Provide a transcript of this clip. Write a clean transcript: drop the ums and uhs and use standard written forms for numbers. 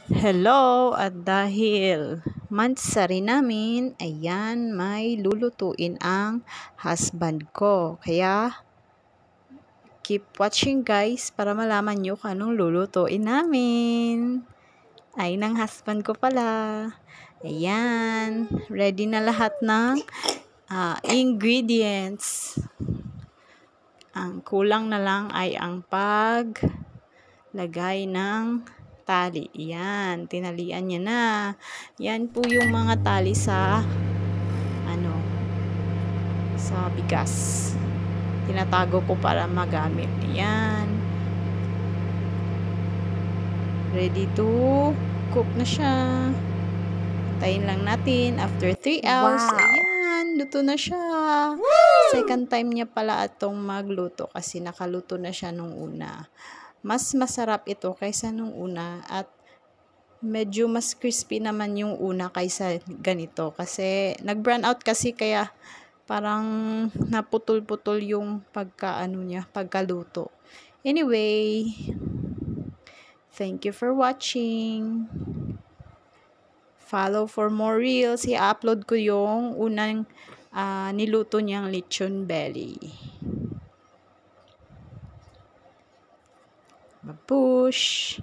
Hello, at dahil monthsary namin, ayan, may lulutuin ang husband ko. Kaya, keep watching guys para malaman nyo kung anong lulutuin namin. Ay, ng husband ko pala. Ayan, ready na lahat ng ingredients. Ang kulang na lang ay ang paglagay ng tali. Yan, tinalian niya na. Yan po yung mga tali sa sa bigas. Tinatago ko para magamit. Yan. Ready to cook na siya. Tayin lang natin after 3 hours. Wow. Ayan, luto na siya. Second time niya pala itong magluto kasi nakaluto na siya nung una. Mas masarap ito kaysa nung una at medyo mas crispy naman yung una kaysa ganito kasi nag-brown out kasi kaya parang naputol-putol yung pagkaluto. Anyway, thank you for watching. Follow for more reels. I-upload ko yung unang niluto niyang lechon belly. Mapush!